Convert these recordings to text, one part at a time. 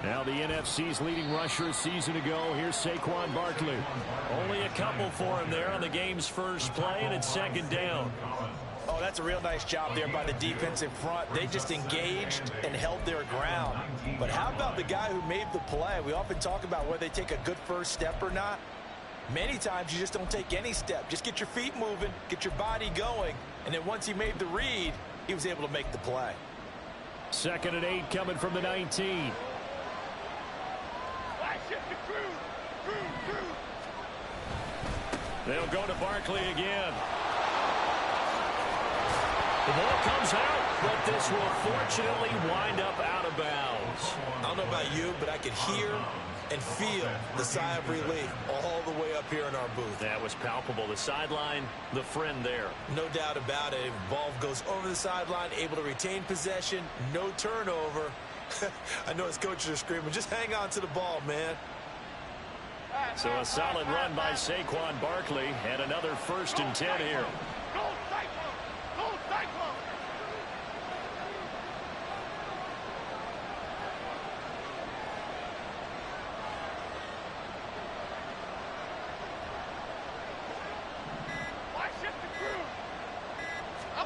Now the NFC's leading rusher a season ago. Here's Saquon Barkley. Only a couple for him there on the game's first play, and it's second down. Oh, that's a real nice job there by the defensive front. They just engaged and held their ground. But how about the guy who made the play? We often talk about whether they take a good first step or not. Many times you just don't take any step. Just get your feet moving, get your body going, and then once he made the read, he was able to make the play. 2nd and 8 coming from the 19. They'll go to Barkley again. The ball comes out, but this will fortunately wind up out of bounds. I don't know about you, but I could hear and feel the sigh of relief all the way up here in our booth. That was palpable. The sideline, the friend there. No doubt about it. Ball goes over the sideline, able to retain possession, no turnover. I know his coaches are screaming, just hang on to the ball, man. So a solid run by Saquon Barkley, and another 1st and 10 here.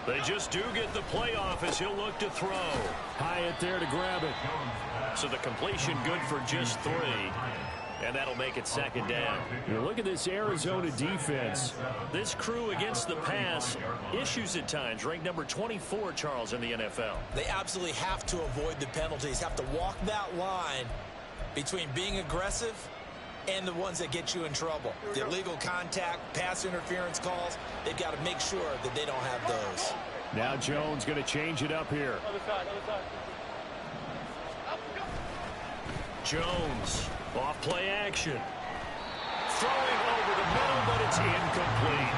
They just do get the playoff as he'll look to throw. Hyatt there to grab it. So the completion good for just 3. And that'll make it 2nd down. You look at this Arizona defense. This crew against the pass, issues at times. Ranked number 24, Charles, in the NFL. They absolutely have to avoid the penalties, have to walk that line between being aggressive and the ones that get you in trouble. The illegal contact, pass interference calls, they've got to make sure that they don't have those. Now Jones going to change it up here. Jones, off play action. Throwing over the middle, but it's incomplete.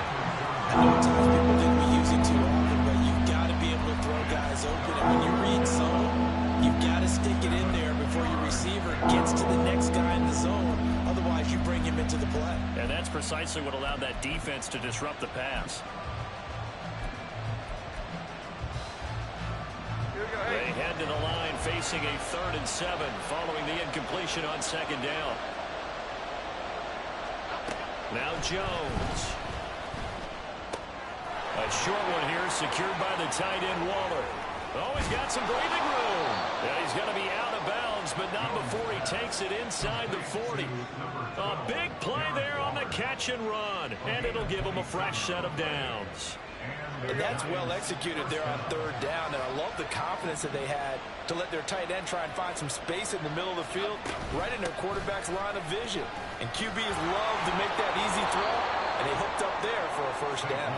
I know at times people think we use it too often, but you've got to be able to throw guys open. And when you read zone, you've got to stick it in there before your receiver gets to the next guy in the zone. Otherwise, you bring him into the play. And that's precisely what allowed that defense to disrupt the pass. They head to the line facing a 3rd and 7 following the incompletion on 2nd down. Now Jones. A short one here secured by the tight end Waller. Oh, he's got some breathing room. Yeah, he's going to be out of bounds, but not before he takes it inside the 40. A big play there on the catch and run, and it'll give him a fresh set of downs. And that's well executed there on 3rd down. And I love the confidence that they had to let their tight end try and find some space in the middle of the field, right in their quarterback's line of vision. And QBs love to make that easy throw, and they hooked up there for a 1st down.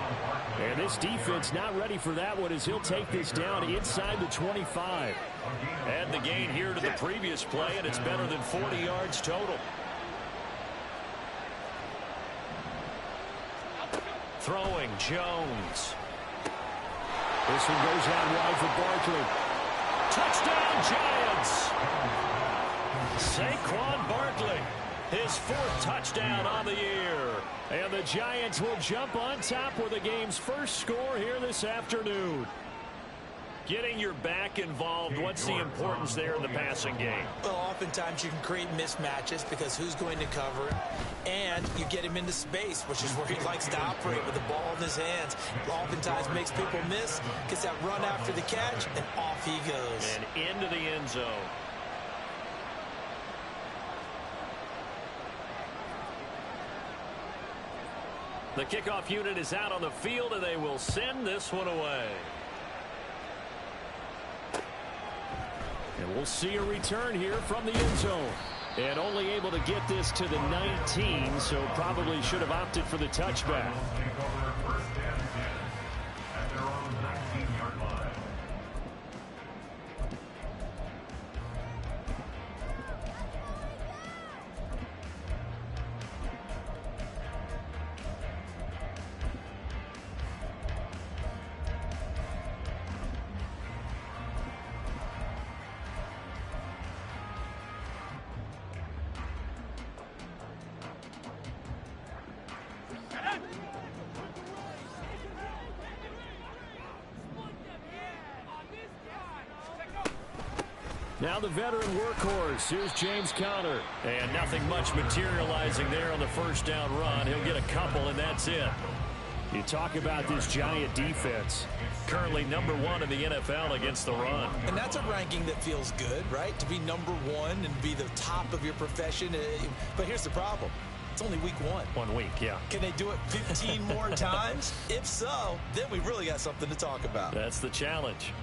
And this defense not ready for that one as he'll take this down inside the 25. Add the gain here to the previous play, and it's better than 40 yards total. Throwing Jones. This one goes out wide for Barkley. Touchdown, Giants! Saquon Barkley, his 4th touchdown on the year. And the Giants will jump on top with the game's first score here this afternoon. Getting your back involved, what's the importance there in the passing game? Well, oftentimes you can create mismatches because who's going to cover it, and you get him into space, which is where he likes to operate with the ball in his hands. Oftentimes makes people miss, gets that run after the catch, and off he goes. And into the end zone. The kickoff unit is out on the field, and they will send this one away. And we'll see a return here from the end zone. And only able to get this to the 19, so probably should have opted for the touchback. Now the veteran workhorse. Here's James Conner. And nothing much materializing there on the first down run. He'll get a couple, and that's it. You talk about this Giant defense. Currently number 1 in the NFL against the run. And that's a ranking that feels good, right? To be number 1 and be the top of your profession. But here's the problem. It's only week 1. 1 week, yeah. Can they do it 15 more times? If so, then we really got something to talk about. That's the challenge.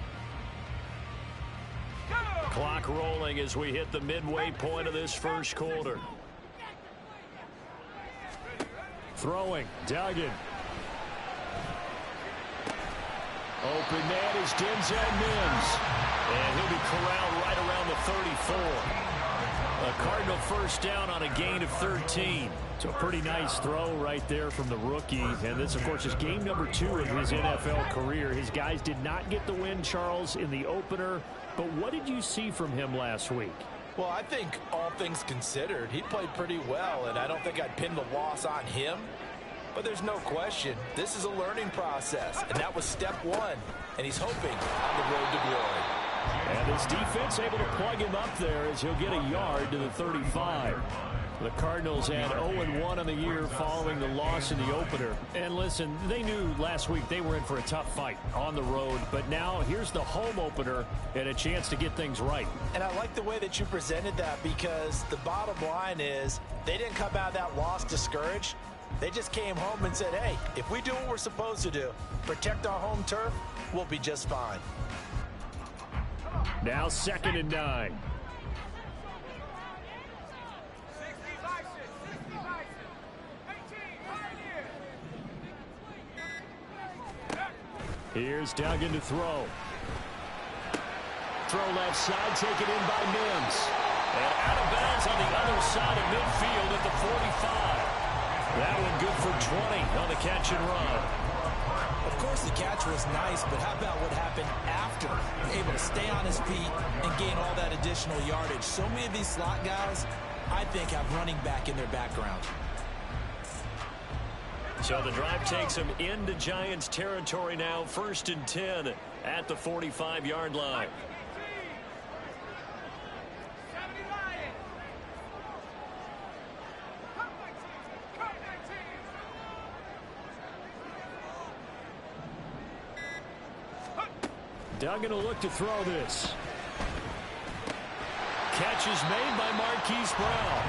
Clock rolling as we hit the midway point of this first quarter. Throwing. Duggan. Open man is Denzel Mims. And he'll be corralled right around the 34. A Cardinal first down on a gain of 13. So a pretty nice throw right there from the rookie. And this, of course, is game number 2 of his NFL career. His guys did not get the win, Charles, in the opener. But what did you see from him last week? Well, I think all things considered, he played pretty well, and I don't think I'd pin the loss on him. But there's no question, this is a learning process, and that was step 1, and he's hoping on the road to glory. And his defense able to plug him up there as he'll get a yard to the 35. The Cardinals had 0-1 on the year following the loss in the opener. And listen, they knew last week they were in for a tough fight on the road. But now here's the home opener and a chance to get things right. And I like the way that you presented that, because the bottom line is they didn't come out of that loss discouraged. They just came home and said, hey, if we do what we're supposed to do, protect our home turf, we'll be just fine. Now 2nd and 9. Here's Duggan to throw. Throw left side, taken in by Mims. And out of bounds on the other side of midfield at the 45. That one good for 20 on the catch and run. Of course, the catch was nice, but how about what happened after? Able to stay on his feet and gain all that additional yardage. So many of these slot guys, I think, have running back in their background. So the drive takes him into Giants territory now. 1st and 10 at the 45-yard line. Duggan will look to throw this. Catch is made by Marquise Brown.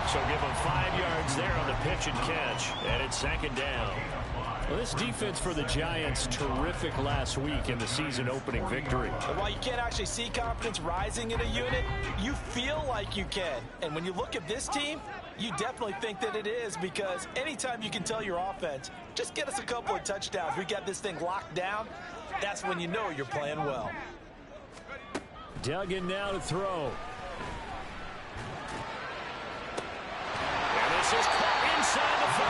So give him 5 yards there on the pitch and catch. And it's 2nd down. Well, this defense for the Giants, terrific last week in the season opening victory. And while you can't actually see confidence rising in a unit, you feel like you can. And when you look at this team, you definitely think that it is, because anytime you can tell your offense, just get us a couple of touchdowns, we got this thing locked down, that's when you know you're playing well. Duggan now to throw. And this is caught inside the 5.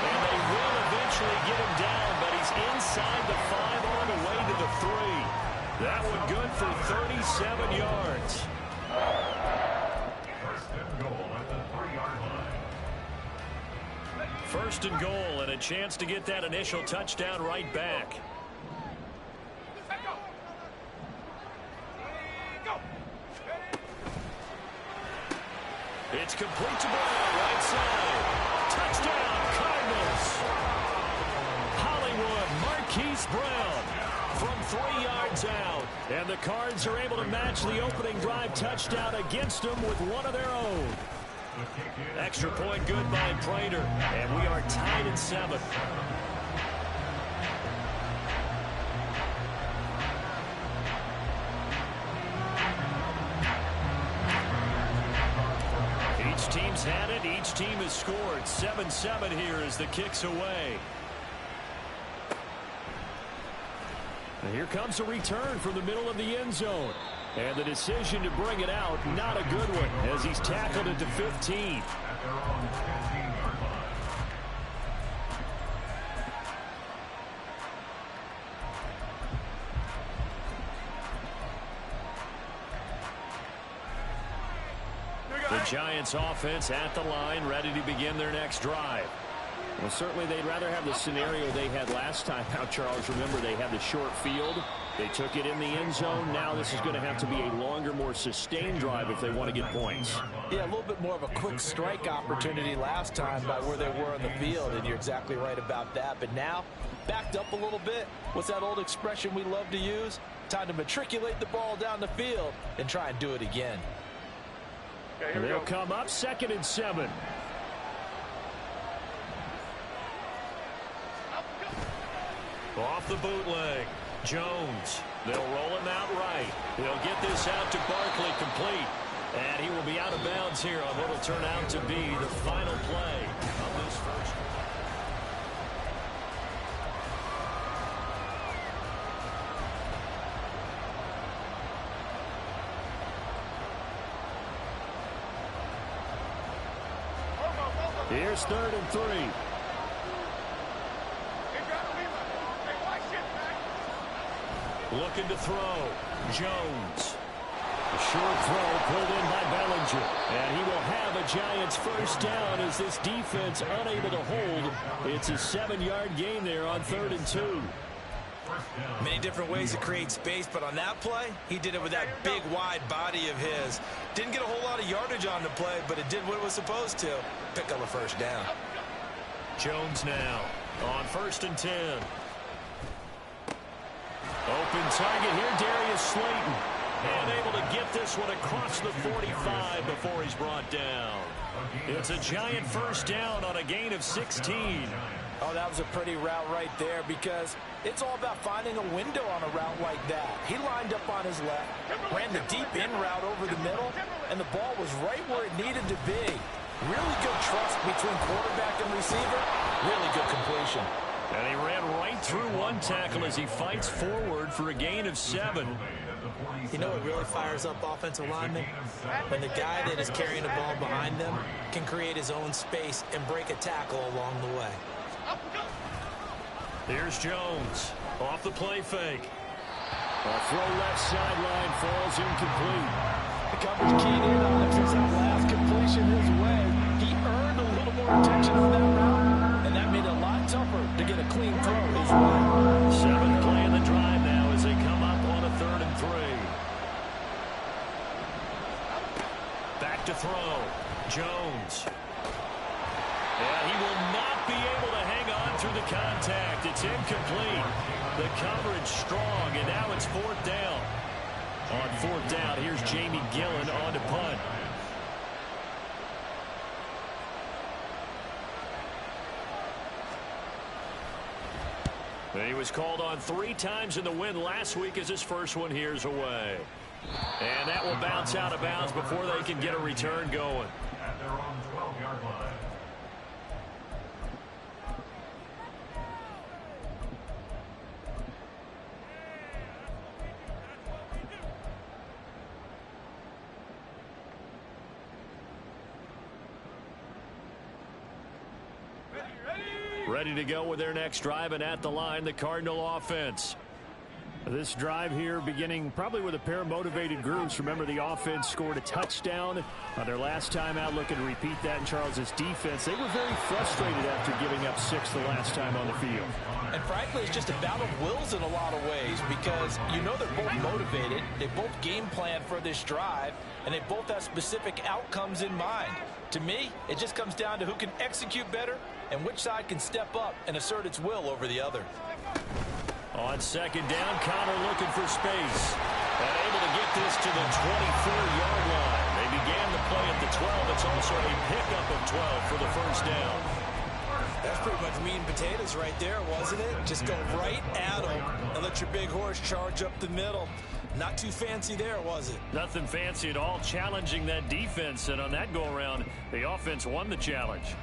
And they will eventually get him down, but he's inside the 5 on the way to the 3. That one good for 37 yards. First and goal, and a chance to get that initial touchdown right back. It's complete to Brown, right side. Touchdown, Cardinals. Hollywood, Marquise Brown from 3 yards out. And the Cards are able to match the opening drive touchdown against them with one of their own. Extra point good by Prater, and we are tied at 7. Each team's had it. Each team has scored. 7-7 here as the kick's away. And here comes a return from the middle of the end zone. And the decision to bring it out, not a good one, as he's tackled it to 15. The Giants offense at the line, ready to begin their next drive. Well, certainly they'd rather have the scenario they had last time out, Charles. Remember, they had the short field. They took it in the end zone. Now this is going to have to be a longer, more sustained drive if they want to get points. Yeah, a little bit more of a quick strike opportunity last time by where they were on the field, and you're exactly right about that. But now, backed up a little bit. What's that old expression we love to use? Time to matriculate the ball down the field and try and do it again. Okay, they'll come up 2nd and 7. Off the bootleg, Jones. They'll roll him out right. He'll get this out to Barkley, complete. And he will be out of bounds here on what will turn out to be the final play of this first. Here's 3rd and 3. Looking to throw. Jones. A short throw pulled in by Bellinger. And he will have a Giants first down as this defense unable to hold. It's a 7-yard gain there on 3rd and 2. Many different ways to create space, but on that play, he did it with that big, wide body of his. Didn't get a whole lot of yardage on the play, but it did what it was supposed to. Pick up a first down. Jones now on 1st and 10. Open target here, Darius Slayton. And able to get this one across the 45 before he's brought down. It's a Giant first down on a gain of 16. Oh, that was a pretty route right there because it's all about finding a window on a route like that. He lined up on his left, ran the deep in route over the middle, and the ball was right where it needed to be. Really good trust between quarterback and receiver. Really good completion. And he ran right through one tackle as he fights forward for a gain of 7. You know what really fires up offensive linemen? When the guy that is carrying the ball behind them can create his own space and break a tackle along the way. Here's Jones off the play fake. A throw left sideline falls incomplete. The coverage keyed in on him since that last completion his way. He earned a little more attention on that route, and that made it a lot tougher to get a clean throw his way. 7th play in the drive now as they come up on a 3rd and 3. Back to throw. Jones. And he will not be able to hang on through the contact. It's incomplete. The coverage strong, and now it's 4th down. On 4th down, here's Jamie Gillen on to punt. He was called on 3 times in the win last week as his first one here's away. And that will bounce out of bounds before they can get a return going. At their own 12-yard line. Ready to go with their next drive, and at the line, the Cardinal offense. This drive here beginning probably with a pair of motivated groups. Remember, the offense scored a touchdown on their last time out, looking to repeat that in Charles' defense. They were very frustrated after giving up 6 the last time on the field. And frankly, it's just a battle of wills in a lot of ways because you know they're both motivated. They both game plan for this drive, and they both have specific outcomes in mind. To me, it just comes down to who can execute better and which side can step up and assert its will over the other. On 2nd down, Connor looking for space. And able to get this to the 24-yard line. They began the play at the 12. It's also a pickup of 12 for the first down. That's pretty much meat and potatoes right there, wasn't it? Just go right at them and let your big horse charge up the middle. Not too fancy there, was it? Nothing fancy at all, challenging that defense. And on that go-around, the offense won the challenge.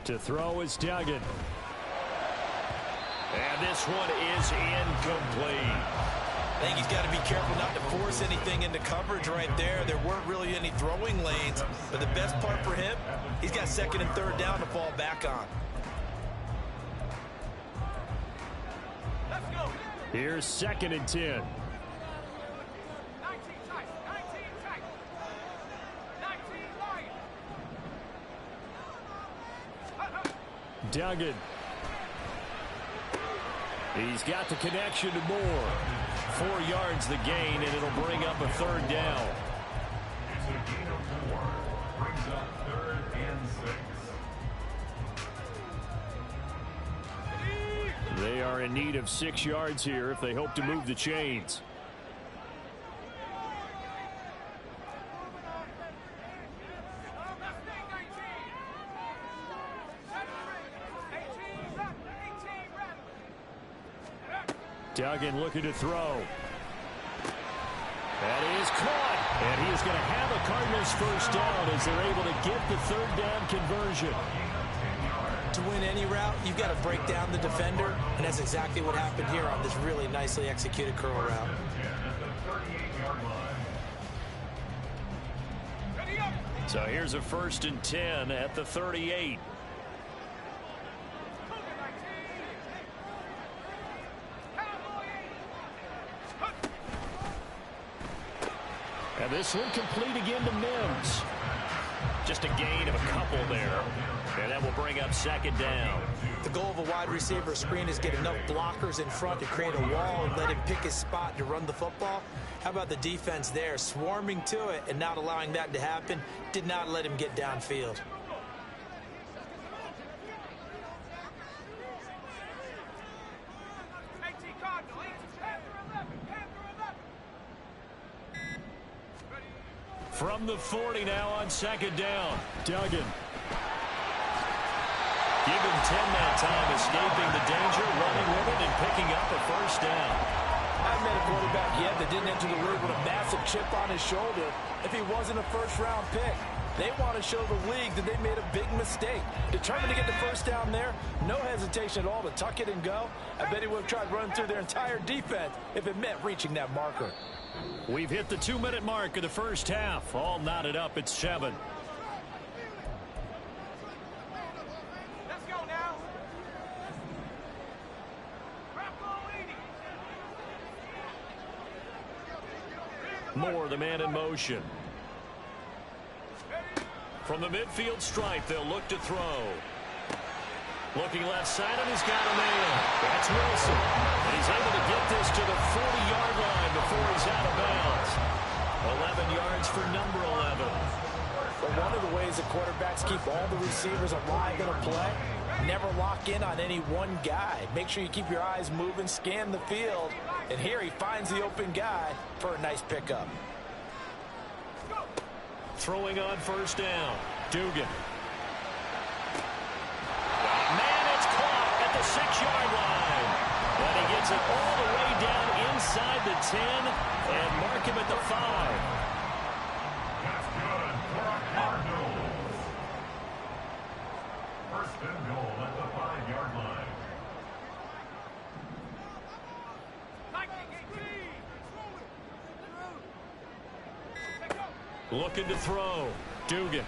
To throw is Duggan. And this one is incomplete. I think he's got to be careful not to force anything into coverage right there. There weren't really any throwing lanes, but the best part for him, he's got 2nd and 3rd down to fall back on. Let's go. Here's 2nd and 10. Duggan. He's got the connection to Moore. 4 yards the gain, and it'll bring up a 3rd down. It's a gain of 4. Brings up 3rd and 6. They are in need of 6 yards here if they hope to move the chains. Duggan looking to throw. That is caught. And he is going to have a Cardinals 1st down as they're able to get the 3rd down conversion. To win any route, you've got to break down the defender, and that's exactly what happened here on this really nicely executed curl route. So here's a 1st and 10 at the 38. And this one complete again to Mims. Just a gain of a couple there. And that will bring up 2nd down. The goal of a wide receiver screen is get enough blockers in front to create a wall and let him pick his spot to run the football. How about the defense there, swarming to it and not allowing that to happen? Did not let him get downfield. From the 40 now on 2nd down. Duggan. Give him 10 that time, escaping the danger, running with it, and picking up a 1st down. I haven't met a quarterback yet that didn't enter the league with a massive chip on his shoulder if he wasn't a 1st-round pick. They want to show the league that they made a big mistake. Determined to get the 1st down there, no hesitation at all to tuck it and go. I bet he would have tried running through their entire defense if it meant reaching that marker. We've hit the 2-minute mark of the 1st half. All knotted up at 7. Let's go now. Moore, the man in motion. From the midfield stripe, they'll look to throw. Looking left side, and he's got a man. That's Wilson. And he's able to get this to the 40-yard line before he's out of bounds. 11 yards for number 11. But one of the ways that quarterbacks keep all the receivers alive in a play, never lock in on any one guy. Make sure you keep your eyes moving, scan the field. And here he finds the open guy for a nice pickup. Throwing on 1st down. Dugan. Man, it's caught at the 6-yard line. And he gets it all the way down inside the 10 and mark him at the 5. That's good for a Cardinals. 1st and goal at the 5-yard line. Looking to throw. Dugan.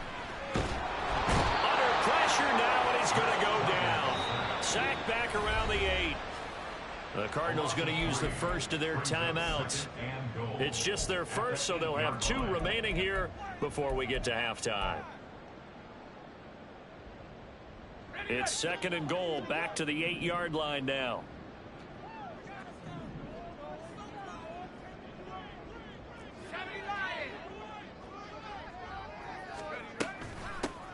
Under pressure now, and he's going to go down. Sacked back around the 8. The Cardinals going to use the first of their timeouts. It's just their first, so they'll have 2 remaining here before we get to halftime. It's 2nd and goal, back to the 8-yard line now.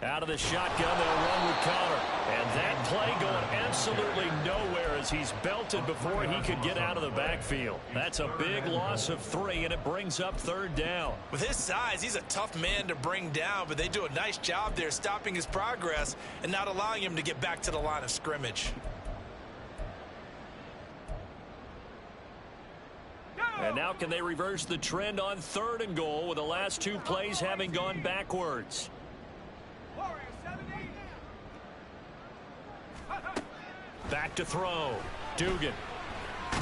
Out of the shotgun, they'll run with Connor. And that play going absolutely nowhere as he's belted before he could get out of the backfield. That's a big loss of 3, and it brings up 3rd down. With his size, he's a tough man to bring down, but they do a nice job there stopping his progress and not allowing him to get back to the line of scrimmage. And now can they reverse the trend on 3rd and goal with the last 2 plays having gone backwards? Back to throw. Dugan. Oh,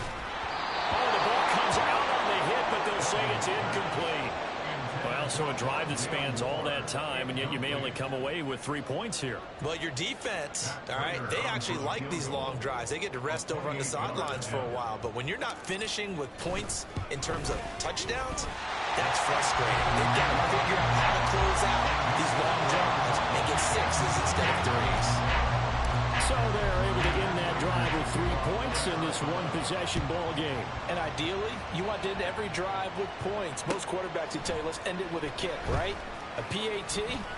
the ball comes out on the hit, but they'll say it's incomplete. Well, Well, so a drive that spans all that time, and yet you may only come away with 3 points here. Well, your defense, all right, they actually like these long drives. They get to rest over on the sidelines for a while. But when you're not finishing with points in terms of touchdowns, that's frustrating. They've got to figure out how to close out these long drives and get sixes instead of threes. So they're able to end that drive with 3 points in this one-possession ball game. And ideally, you want to end every drive with points. Most quarterbacks would tell you, let's end it with a kick, right? A PAT,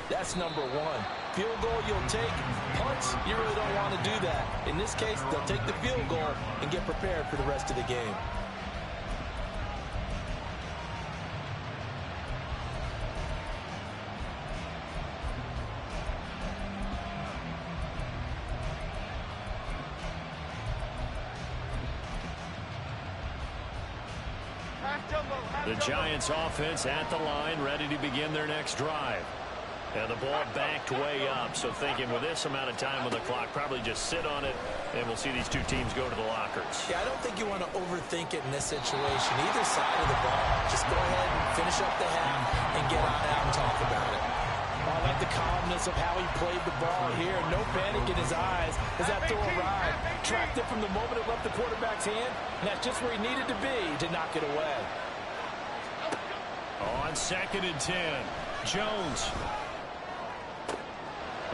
that's number one. Field goal you'll take. Punts, you really don't want to do that. In this case, they'll take the field goal and get prepared for the rest of the game. The Giants offense at the line, ready to begin their next drive. And the ball backed way up, so thinking with this amount of time on the clock, probably just sit on it, and we'll see these two teams go to the lockers. Yeah, I don't think you want to overthink it in this situation. Either side of the ball, just go ahead and finish up the half and get on out and talk about it. I like the calmness of how he played the ball here. No panic in his eyes as that throw arrived. Tracked it from the moment it left the quarterback's hand, and that's just where he needed to be to knock it away. On 2nd and 10, Jones.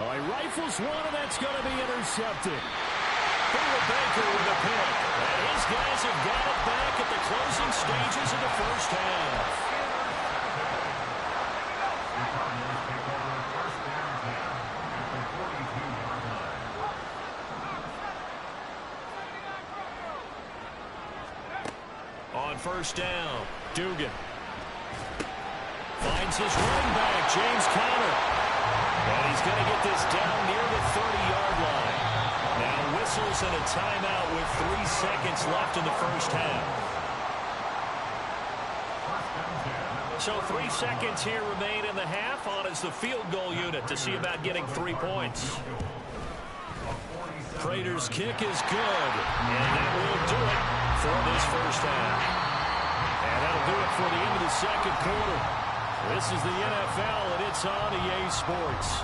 Oh, he rifles one, and that's going to be intercepted. Baker with a pick. And his guys have got it back at the closing stages of the first half. On 1st down, Dugan finds his running back, James Conner. And he's going to get this down near the 30-yard line. Now whistles and a timeout with 3 seconds left in the first half. So 3 seconds here remain in the half. On is the field goal unit to see about getting 3 points. Prater's kick is good. And that will do it for this first half. And that'll do it for the end of the second quarter. This is the NFL, and it's on EA Sports.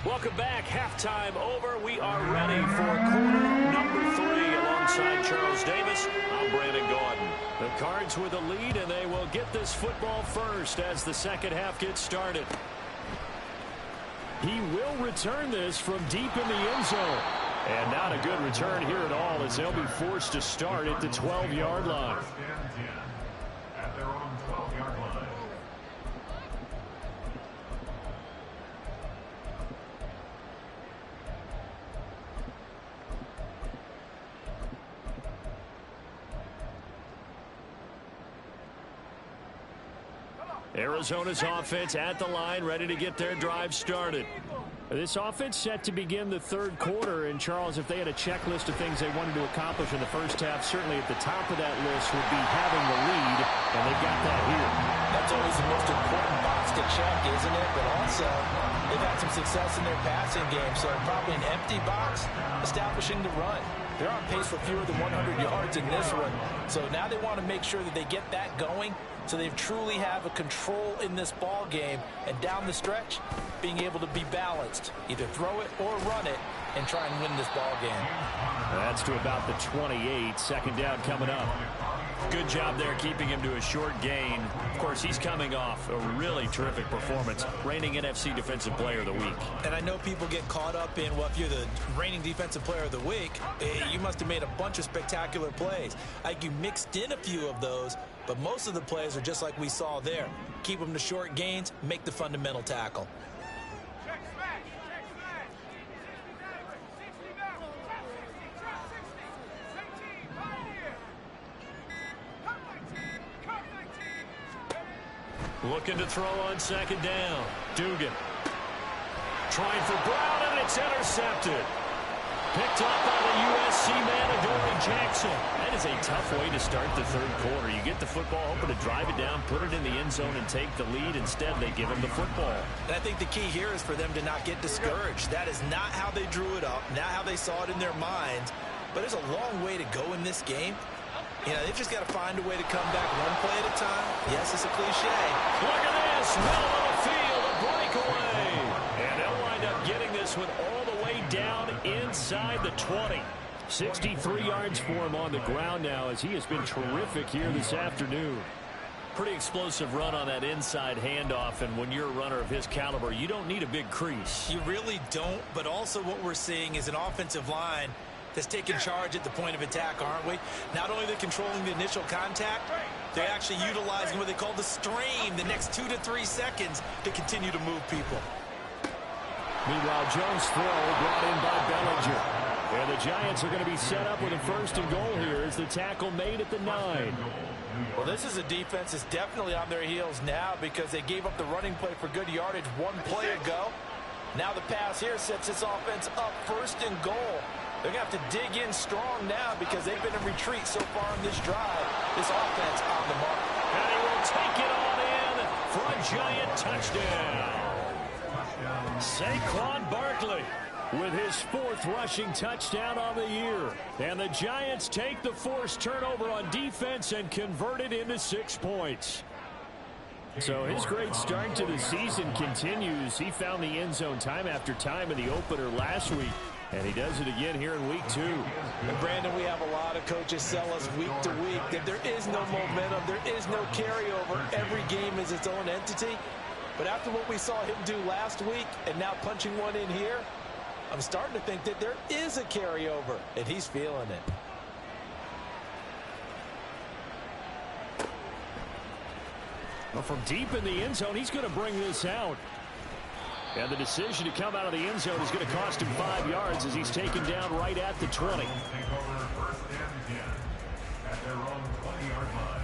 Welcome back. Halftime over. We are ready for quarter number 3 alongside Charles Davis. I'm Brandon Gaudin. The Cards with a lead, and they will get this football first as the second half gets started. He will return this from deep in the end zone. And not a good return here at all as they'll be forced to start at the 12-yard line. At their own 12-yard line. Arizona's offense at the line, ready to get their drive started. This offense set to begin the third quarter. And, Charles, if they had a checklist of things they wanted to accomplish in the first half, certainly at the top of that list would be having the lead, and they've got that here. That's always the most important box to check, isn't it? But also, they've had some success in their passing game, so probably an empty box establishing the run. They're on pace for fewer than 100 yards in this one. So now they want to make sure that they get that going so they truly have a control in this ball game. And down the stretch, being able to be balanced. Either throw it or run it and try and win this ball game. That's to about the 28. Second down coming up. Good job there keeping him to a short gain. Of course, he's coming off a really terrific performance. Reigning NFC Defensive Player of the Week. And I know people get caught up in, well, if you're the reigning Defensive Player of the Week, you must have made a bunch of spectacular plays. Like you mixed in a few of those, but most of the plays are just like we saw there. Keep them to short gains, make the fundamental tackle. Check smash. Check smash. 60 now. 60. 60. Right here. Come 19. Come 19. Looking to throw on second down. Dugan. Trying for Brown, and it's intercepted. Picked up by the USC man, Adoree Jackson. That is a tough way to start the third quarter. You get the football, hoping to drive it down, put it in the end zone, and take the lead. Instead, they give him the football. And I think the key here is for them to not get discouraged. That is not how they drew it up, not how they saw it in their minds. But there's a long way to go in this game. You know, they've just got to find a way to come back one play at a time. Yes, it's a cliche. Look at this. Middle of the field, a breakaway. And they'll wind up getting this one all the way down inside the 20. 63 yards for him on the ground now as he has been terrific here this afternoon. Pretty explosive run on that inside handoff, and when you're a runner of his caliber, you don't need a big crease. You really don't, but also what we're seeing is an offensive line that's taking charge at the point of attack, aren't we? Not only are they controlling the initial contact, they're actually utilizing what they call the strain, the next 2 to 3 seconds, to continue to move people. Meanwhile, Jones' throw brought in by Bellinger. And the Giants are going to be set up with a first and goal here as the tackle made at the 9. Well, this is a defense that's definitely on their heels now because they gave up the running play for good yardage one play ago. Now the pass here sets this offense up first and goal. They're going to have to dig in strong now because they've been in retreat so far in this drive. This offense on the mark. And he will take it on in for a Giant touchdown. Saquon Barkley with his 4th rushing touchdown on the year. And the Giants take the forced turnover on defense and convert it into 6 points. So his great start to the season continues. He found the end zone time after time in the opener last week. And he does it again here in week 2. And Brandon, we have a lot of coaches sell us week to week that there is no momentum, there is no carryover. Every game is its own entity. But after what we saw him do last week and now punching one in here, I'm starting to think that there is a carryover, and he's feeling it. Well, from deep in the end zone, he's going to bring this out. And the decision to come out of the end zone is going to cost him 5 yards as he's taken down right at the 20. Take over first and 10 at their own 20-yard line.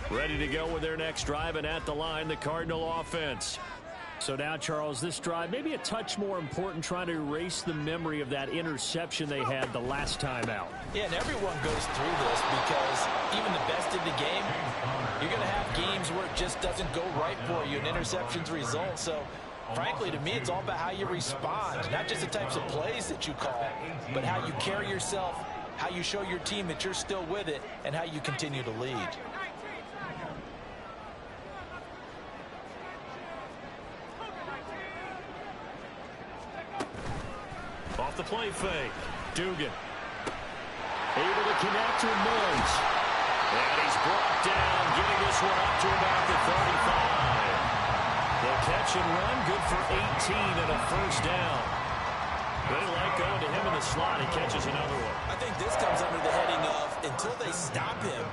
Ready to go with their next drive, and at the line, the Cardinal offense. So now, Charles, this drive maybe a touch more important, trying to erase the memory of that interception they had the last time out. Yeah, and everyone goes through this because even the best in the game, you're going to have games where it just doesn't go right for you, and interceptions result. So, frankly, to me, it's all about how you respond, not just the types of plays that you call, but how you carry yourself, how you show your team that you're still with it, and how you continue to lead. Off the play fake. Dugan. Able to connect with Mills. And he's brought down, getting this one up to about the 35. The catch and run, good for 18 and a first down. They like going to him in the slot. He catches another one. I think this comes under the heading of, until they stop him,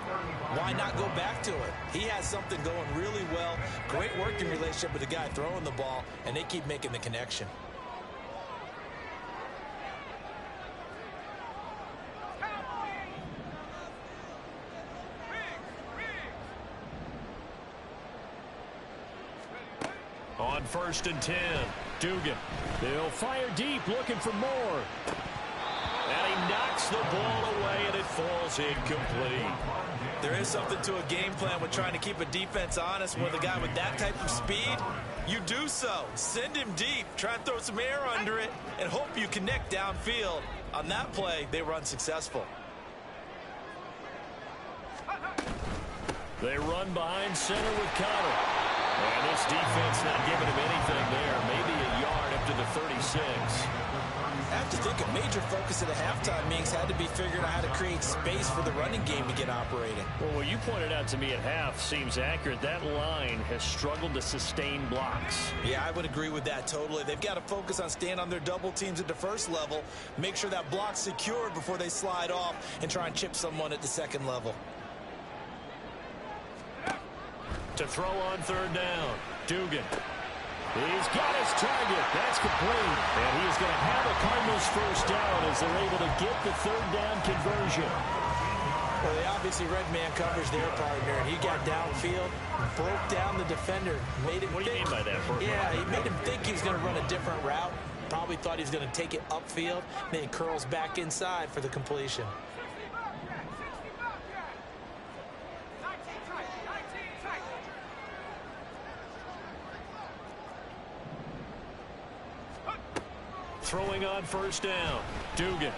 why not go back to it? He has something going really well. Great working relationship with the guy throwing the ball, and they keep making the connection. On first and 10, Dugan. They'll fire deep, looking for more. And he knocks the ball away, and it falls incomplete. There is something to a game plan with trying to keep a defense honest with a guy with that type of speed. You do so. Send him deep. Try and throw some air under it and hope you connect downfield. On that play, they were unsuccessful. They run behind center with Connor. And this defense not giving him anything there. Maybe a yard up to the 36. I have to think a major focus at the halftime meetings had to be figuring out how to create space for the running game to get operating. Well, what you pointed out to me at half seems accurate. That line has struggled to sustain blocks. Yeah, I would agree with that totally. They've got to focus on staying on their double teams at the first level, make sure that block's secured before they slide off, and try and chip someone at the second level. To throw on third down, Dugan. He's got his target. That's complete. And he is going to have a Cardinals first down as they're able to get the third down conversion. Well, they obviously read man coverage their partner, and he got downfield, broke down the defender, made him What do you mean by that, Bert? Yeah, he made him think he was going to run a different route. Probably thought he was going to take it upfield. Then he curls back inside for the completion. 60 Bobcat, 60 Bobcat. 19 tight, 19 tight. Throwing on first down. Dugan.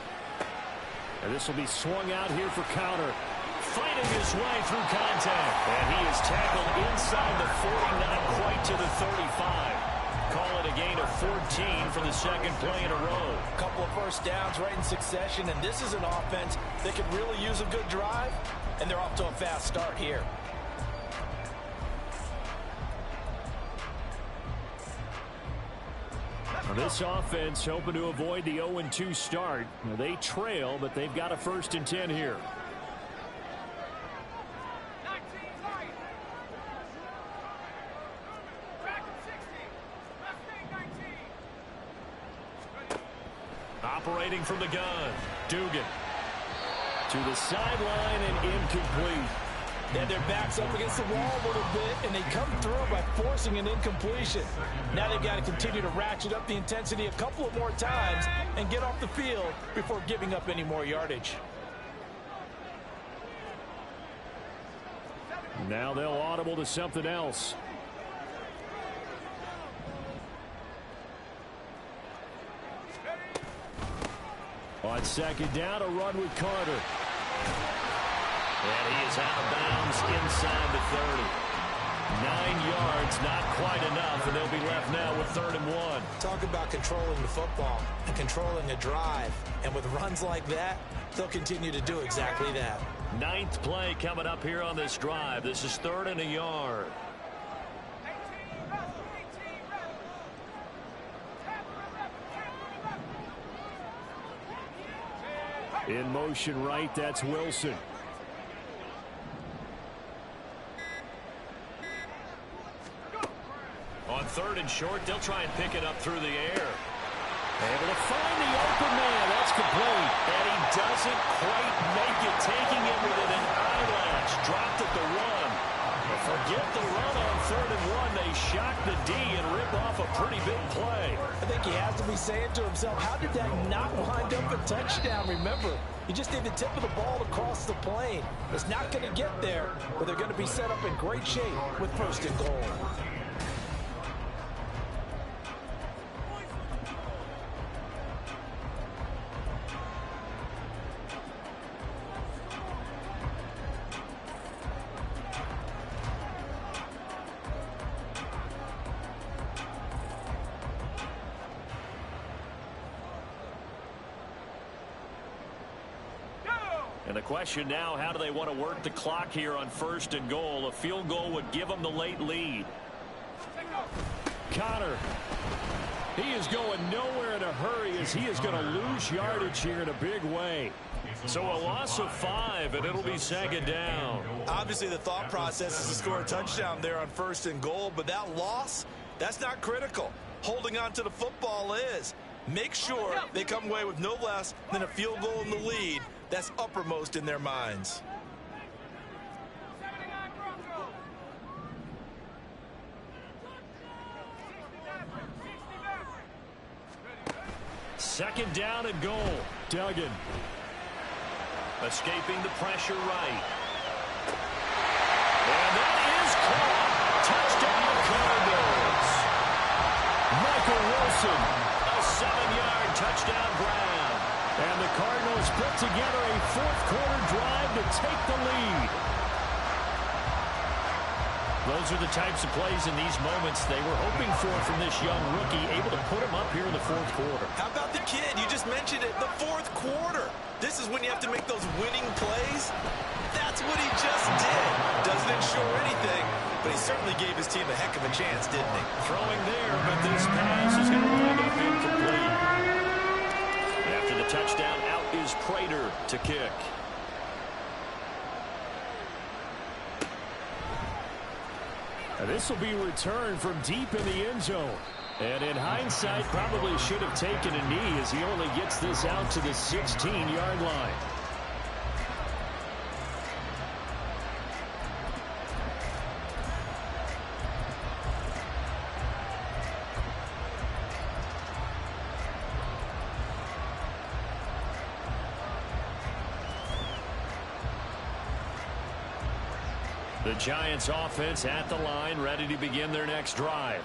And this will be swung out here for counter. Fighting his way through contact. And he is tackled inside the 40, not quite to the 35. Call it a gain of 14 for the second play in a row. A couple of first downs right in succession, and this is an offense that could really use a good drive, and they're off to a fast start here. Now this offense hoping to avoid the 0-2 start. Now they trail, but they've got a 1st and 10 here. 19 tight. Back at 60. Left wing 19. Operating from the gun. Dugan. To the sideline and incomplete. They had their backs up against the wall a little bit, and they come through by forcing an incompletion. Now they've got to continue to ratchet up the intensity a couple of more times and get off the field before giving up any more yardage. Now they'll audible to something else. On second down, a run with Carter. And he is out of bounds inside the 30. 9 yards, not quite enough, and they'll be left now with 3rd and 1. Talk about controlling the football and controlling a drive. And with runs like that, they'll continue to do exactly that. 9th play coming up here on this drive. This is 3rd and a yard. 18 left, 18 left. 10 11, 10 11. In motion right, that's Wilson. On 3rd and short, they'll try and pick it up through the air. Able to find the open man. That's complete. And he doesn't quite make it, taking it within an eyelash. Dropped at the 1. But forget the run on 3rd and 1. They shock the D and rip off a pretty big play. I think he has to be saying to himself, how did that not wind up a touchdown? Remember, you just need the tip of the ball to cross the plane. It's not going to get there, but they're going to be set up in great shape with 1st and goal. And the question now, how do they want to work the clock here on 1st and goal? A field goal would give them the late lead. Connor. He is going nowhere in a hurry as he is going to lose yardage here in a big way. So a loss of 5, and it'll be 2nd down. Obviously, the thought process is to score a touchdown there on 1st and goal, but that loss, that's not critical. Holding on to the football is. Make sure they come away with no less than a field goal in the lead. That's uppermost in their minds. 79 Broncos. 60 2nd down and goal. Duggan. Escaping the pressure right. And that is caught. Touchdown Cardinals. Michael Wilson. A 7-yard touchdown grab. And the Cardinals put together a 4th quarter drive to take the lead. Those are the types of plays in these moments they were hoping for from this young rookie, able to put him up here in the 4th quarter. How about the kid? You just mentioned it, the 4th quarter. This is when you have to make those winning plays. That's what he just did. Doesn't ensure anything, but he certainly gave his team a heck of a chance, didn't he? Throwing there, but this pass is going to wind up incomplete. After the touchdown, out is Prater to kick. And this will be returned from deep in the end zone. And in hindsight, probably should have taken a knee as he only gets this out to the 16-yard line. The Giants offense at the line, ready to begin their next drive.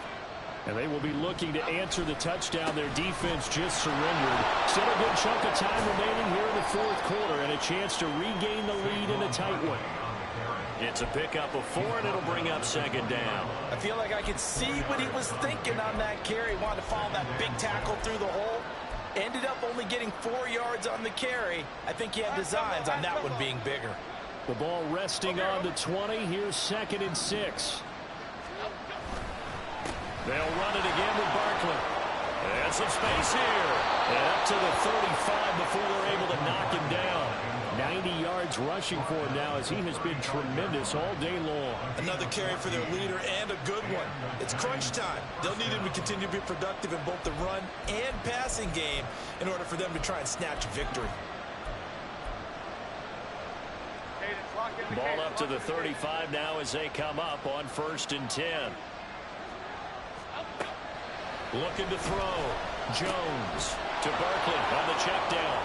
And they will be looking to answer the touchdown their defense just surrendered. Still a good chunk of time remaining here in the fourth quarter and a chance to regain the lead in a tight one. It's a pickup of 4, and it'll bring up second down. I feel like I could see what he was thinking on that carry. Wanted to follow that big tackle through the hole. Ended up only getting 4 yards on the carry. I think he had designs on that one being bigger. The ball resting on the 20. Here's 2nd and 6. They'll run it again with Barkley. And some space here. And up to the 35 before they're able to knock him down. 90 yards rushing for him now as he has been tremendous all day long. Another carry for their leader and a good one. It's crunch time. They'll need him to continue to be productive in both the run and passing game in order for them to try and snatch victory. Ball up to the 35 now as they come up on 1st and 10. Looking to throw. Jones to Barkley on the check down.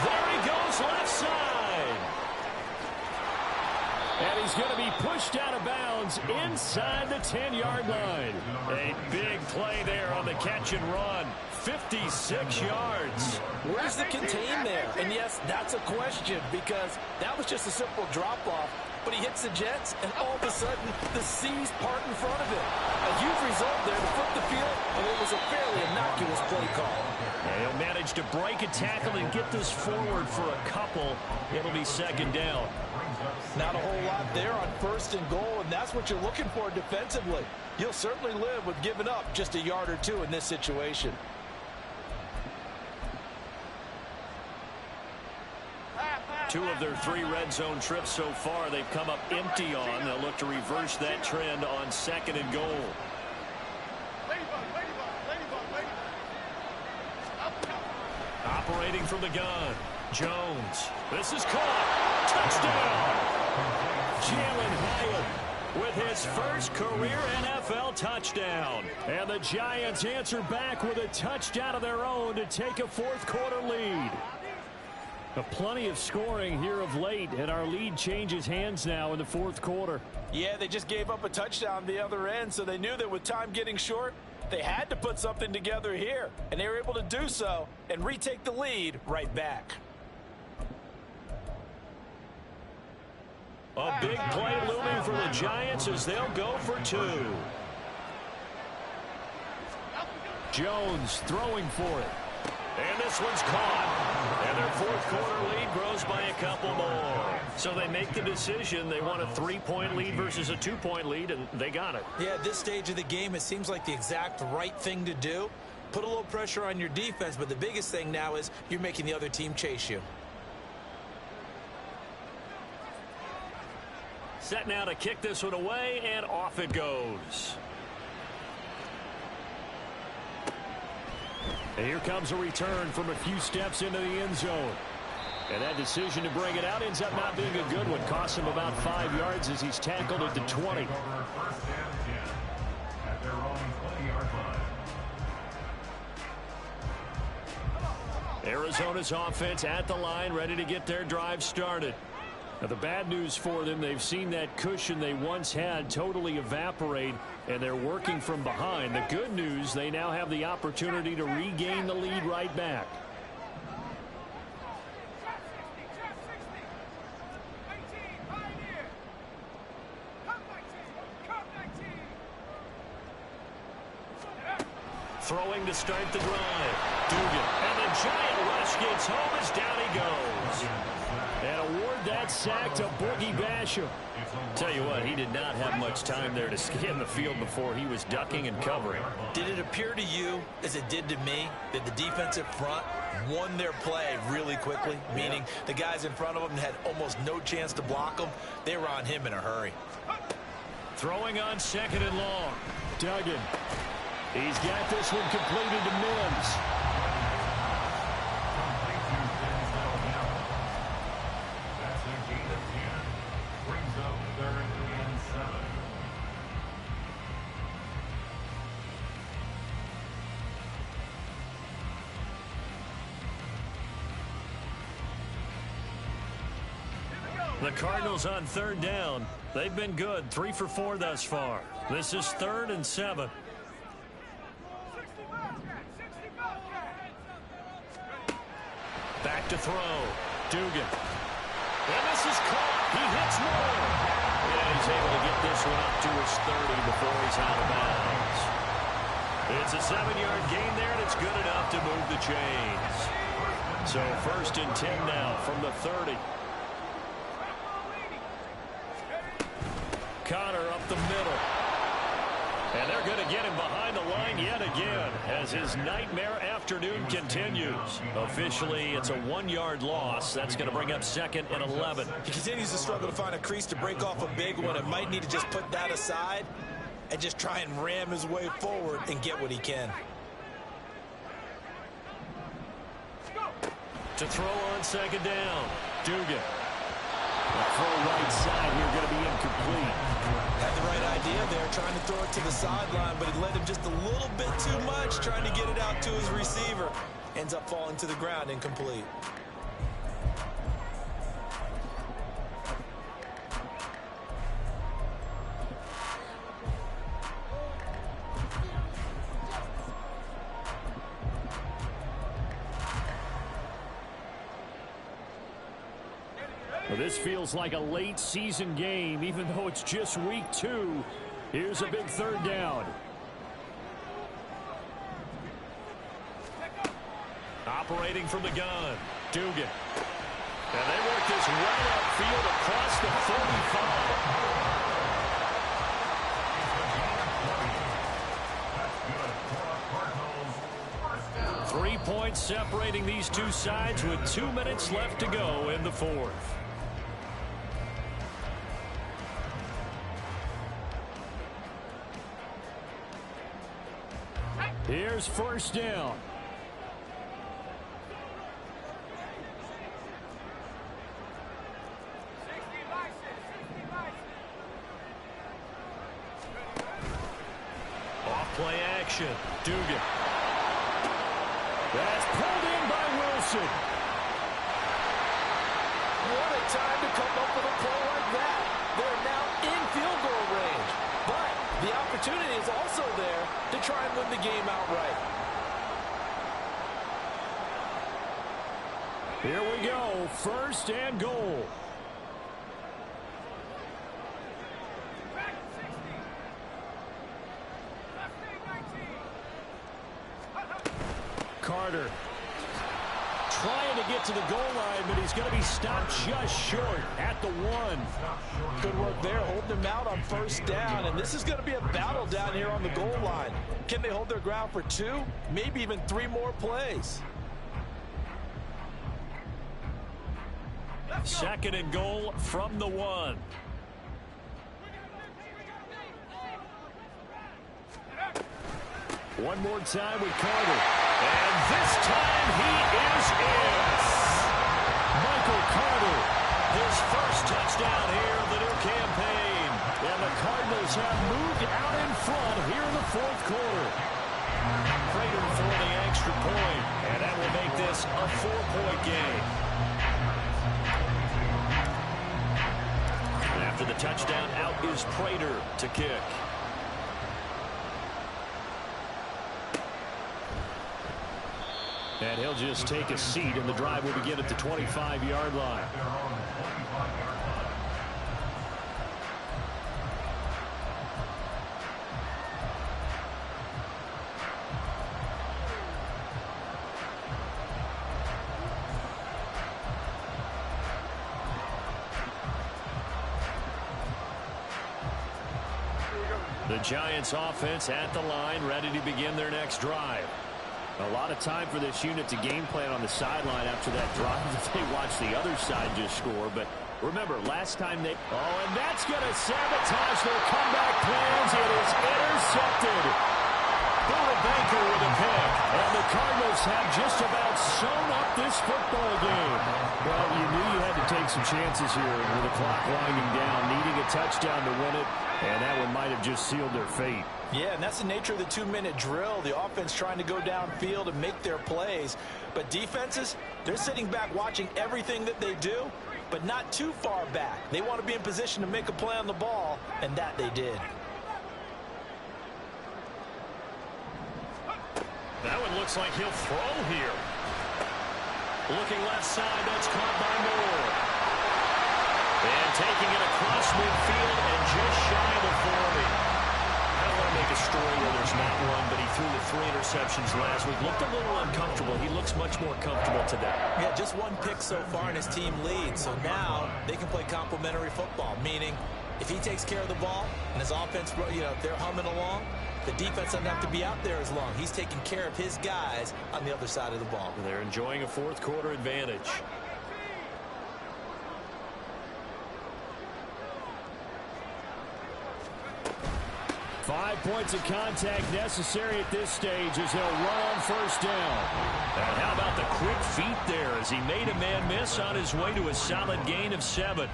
There he goes left side. And he's going to be pushed out of bounds inside the 10-yard line. A big play there on the catch and run. 56 yards. Where's the contain there? And yes, that's a question because that was just a simple drop-off. But he hits the Jets, and all of a sudden, the seas part in front of him. A huge result there to flip the field, and it was a fairly innocuous play call. And he'll manage to break a tackle and get this forward for a couple. It'll be second down. Not a whole lot there on 1st and goal, and that's what you're looking for defensively. You'll certainly live with giving up just a yard or two in this situation. Two of their 3 red zone trips so far they've come up empty on. They'll look to reverse that trend on 2nd and goal. Operating from the gun. Jones. This is caught. Touchdown. Jalen Hyatt with his first career NFL touchdown. And the Giants answer back with a touchdown of their own to take a fourth quarter lead. Plenty of scoring here of late, and our lead changes hands now in the fourth quarter. Yeah, they just gave up a touchdown the other end, so they knew that with time getting short, they had to put something together here, and they were able to do so and retake the lead right back. A big play looming for the Giants as they'll go for 2. Jones throwing for it. And this one's caught. And their fourth quarter lead grows by a couple more. So they make the decision. They want a 3-point lead versus a 2-point lead, and they got it. Yeah, at this stage of the game, it seems like the exact right thing to do. Put a little pressure on your defense, but the biggest thing now is you're making the other team chase you. Set now to kick this one away, and off it goes. And here comes a return from a few steps into the end zone. And that decision to bring it out ends up not being a good one. Costs him about 5 yards as he's tackled at the 20. Arizona's offense at the line, ready to get their drive started. Now, the bad news for them, they've seen that cushion they once had totally evaporate, and they're working from behind. The good news, they now have the opportunity to regain the lead right back. Throwing to start the drive. Dugan. And the giant rush gets home as down he goes. And award that sack to Boogie Basham. Tell you what, he did not have much time there to scan the field before he was ducking and covering. Did it appear to you, as it did to me, that the defensive front won their play really quickly? Meaning the guys in front of them had almost no chance to block them. They were on him in a hurry. Throwing on 2nd and long. Duggan. He's got this one completed to Mims. That's a gain of 10. Brings up 3rd and 7. The Cardinals on 3rd down. They've been good, 3 for 4 thus far. This is 3rd and 7. 60 Bobcat, 60 Bobcat. Back to throw. Dugan. And this is caught. He hits more. Yeah, he's able to get this one up to his 30 before he's out of bounds. It's a 7-yard gain there, and it's good enough to move the chains. So 1st and 10 now from the 30. Connor up the middle. And they're going to get him behind the line yet again as his nightmare afternoon continues. Officially, it's a 1-yard loss. That's going to bring up 2nd and 11. He continues to struggle to find a crease to break off a big one. It might need to just put that aside and just try and ram his way forward and get what he can. To throw on 2nd down. Dugan. The throw right side here going to be incomplete. Had the right idea there, trying to throw it to the sideline, but he led him just a little bit too much, trying to get it out to his receiver. Ends up falling to the ground, incomplete. Well, this feels like a late season game, even though it's just week 2. Here's a big 3rd down. Operating from the gun. Dugan. And they work this right upfield across the 35. 3 points separating these two sides with 2 minutes left to go in the 4th. Here's 1st down. Off-play action. Dugan. That's pulled in by Wilson. What a time to come up with a play like that. They're now in field goal range. But the opportunity is also there to try and win the game outright. Here we go. 1st and goal. Carter trying to get to the goal line, but he's going to be stopped just short at the 1. Good work there, holding him out on 1st down, and this is going to be a battle down here on the goal line. Can they hold their ground for 2, maybe even 3 more plays? 2nd and goal from the 1. One more time with Carter. And this time he is in. Michael Carter. His first touchdown here of the new campaign. And the Cardinals have moved out in front here in the 4th quarter. Prater for the extra point. And that will make this a 4-point game. After the touchdown, out is Prater to kick. And he'll just take a seat, and the drive will begin at the 25-yard line. The Giants offense at the line, ready to begin their next drive. A lot of time for this unit to game plan on the sideline after that drive that they watched the other side just score. But remember, last time they... Oh, and that's going to sabotage their comeback plans. It is intercepted. Buda Baker with a pick. And the Cardinals have just about sewn up this football game. Well, you knew you had to take some chances here with the clock winding down, needing a touchdown to win it. And that one might have just sealed their fate. Yeah, and that's the nature of the 2-minute drill. The offense trying to go downfield and make their plays. But defenses, they're sitting back watching everything that they do but not too far back. They want to be in position to make a play on the ball, and that they did. That one looks like he'll throw here. Looking left side, that's caught by Moore. And taking it across midfield and just shy of the 40. I don't want to make a story where there's not one, but he threw the 3 interceptions last week. Looked a little uncomfortable. He looks much more comfortable today. Yeah, just 1 pick so far and his team leads. So now they can play complementary football, meaning if he takes care of the ball and his offense, if they're humming along, the defense doesn't have to be out there as long. He's taking care of his guys on the other side of the ball. They're enjoying a fourth quarter advantage. Five points of contact necessary at this stage as he'll run on first down. And how about the quick feet there as he made a man miss on his way to a solid gain of 7.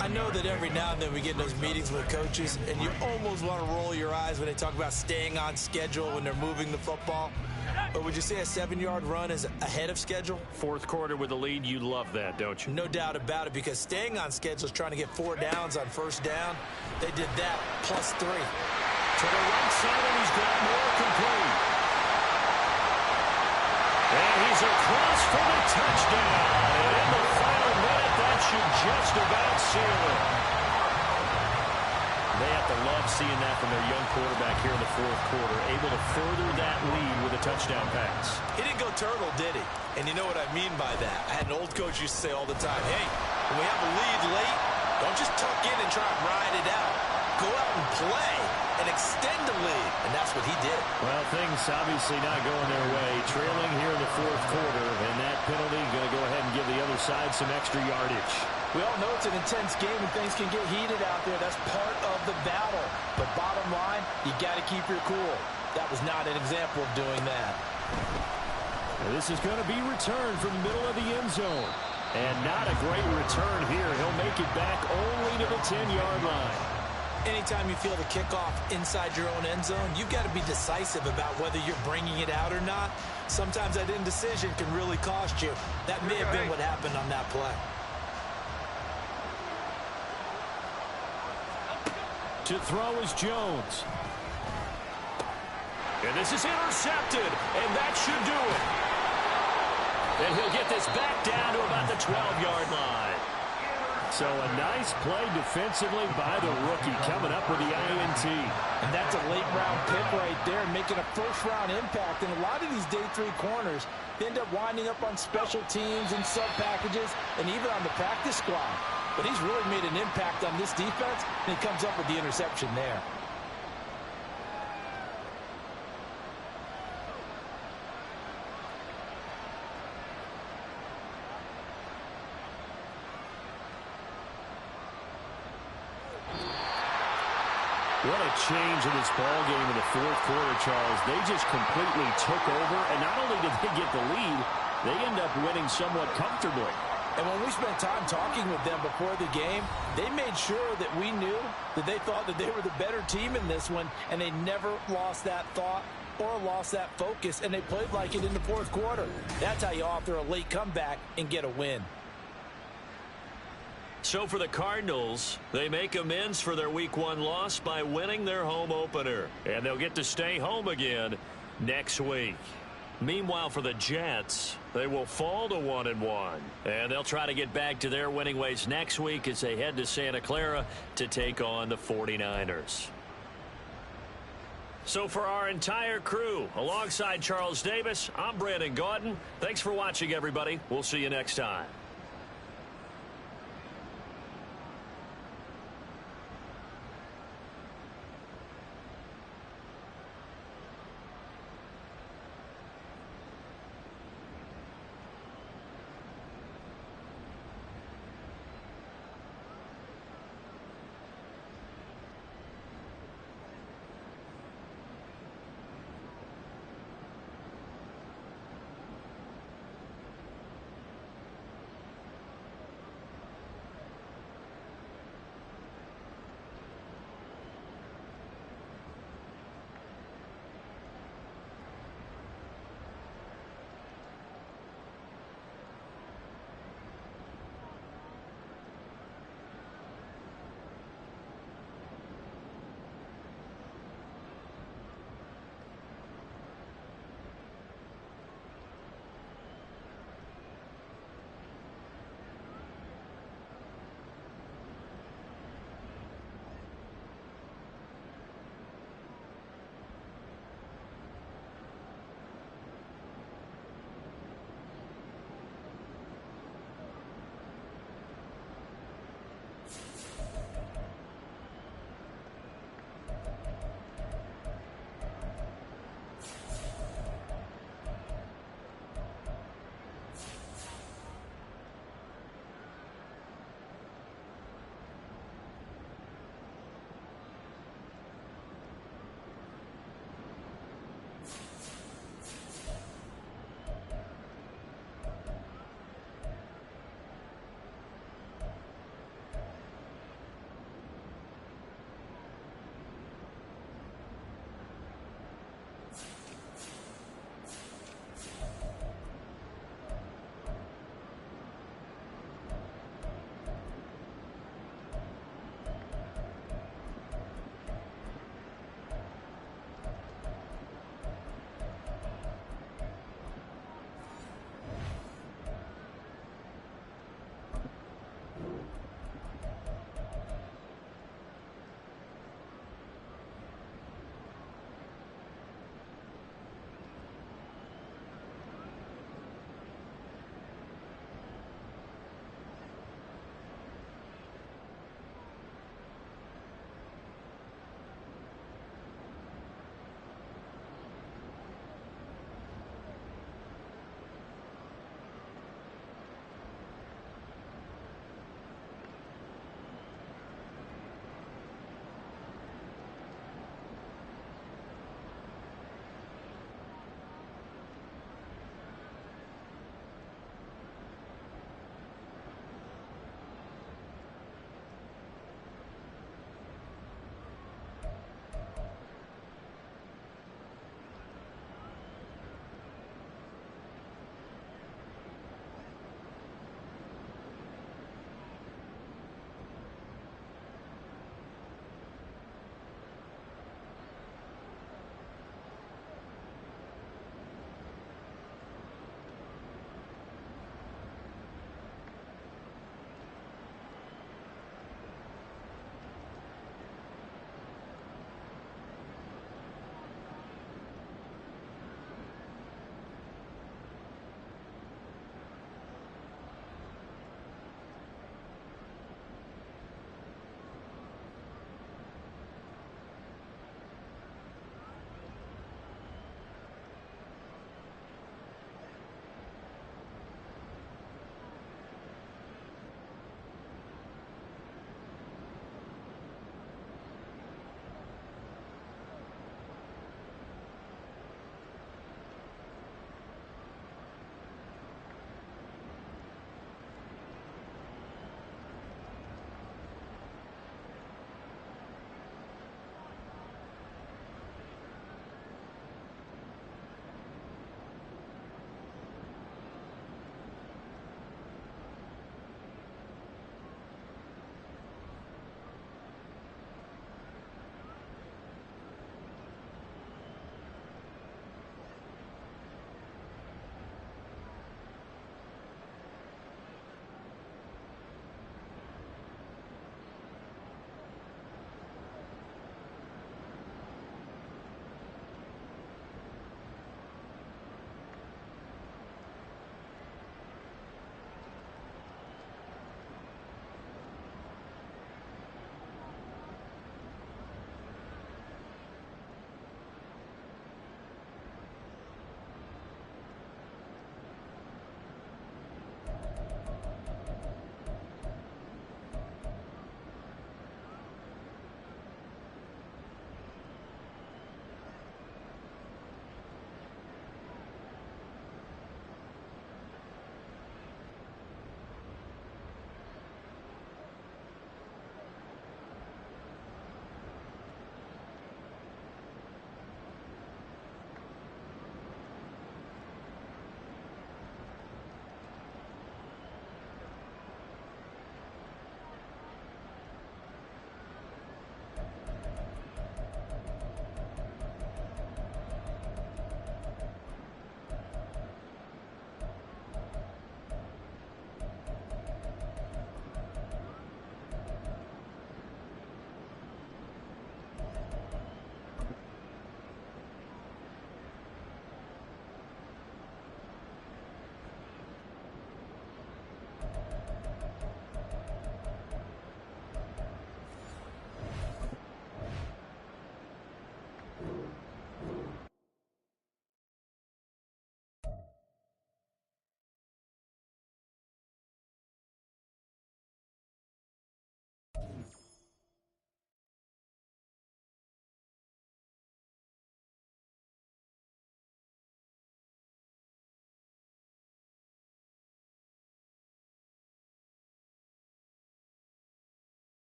I know that every now and then we get in those meetings with coaches, and you almost want to roll your eyes when they talk about staying on schedule when they're moving the football. But would you say a 7-yard run is ahead of schedule? Fourth quarter with the lead, you love that, don't you? No doubt about it, because staying on schedule is trying to get 4 downs on first down. They did that plus 3. To the right side, and he's got more complete. And he's across for the touchdown. And in the final minute, that should just about seal it. They have to love seeing that from their young quarterback here in the fourth quarter, able to further that lead with a touchdown pass. He didn't go turtle, did he? And you know what I mean by that. I had an old coach used to say all the time, hey, when we have a lead late, don't just tuck in and try and ride it out. Go out and play and extend the lead. And that's what he did. Well, things obviously not going their way. Trailing here in the fourth quarter, and that penalty going to go ahead and give the other side some extra yardage. We all know it's an intense game and things can get heated out there. That's part of the battle. But bottom line, you got to keep your cool. That was not an example of doing that. And this is going to be returned from the middle of the end zone. And not a great return here. He'll make it back only to the 10-yard line. Anytime you feel the kickoff inside your own end zone, you've got to be decisive about whether you're bringing it out or not. Sometimes that indecision can really cost you. That may have been what happened on that play. To throw is Jones. And this is intercepted, and that should do it. And he'll get this back down to about the 12-yard line. So a nice play defensively by the rookie coming up with the INT. And that's a late-round pick right there, making a first-round impact. And a lot of these day 3 corners end up winding up on special teams and sub-packages and even on the practice squad. But he's really made an impact on this defense, and he comes up with the interception there. What a change in this ball game in the fourth quarter, Charles. They just completely took over, and not only did they get the lead, they end up winning somewhat comfortably. And when we spent time talking with them before the game, they made sure that we knew that they thought that they were the better team in this one, and they never lost that thought or lost that focus, and they played like it in the fourth quarter. That's how you author a late comeback and get a win. So for the Cardinals, they make amends for their Week 1 loss by winning their home opener. And they'll get to stay home again next week. Meanwhile, for the Jets, they will fall to 1-1. And they'll try to get back to their winning ways next week as they head to Santa Clara to take on the 49ers. So for our entire crew, alongside Charles Davis, I'm Brandon Gaudin. Thanks for watching, everybody. We'll see you next time.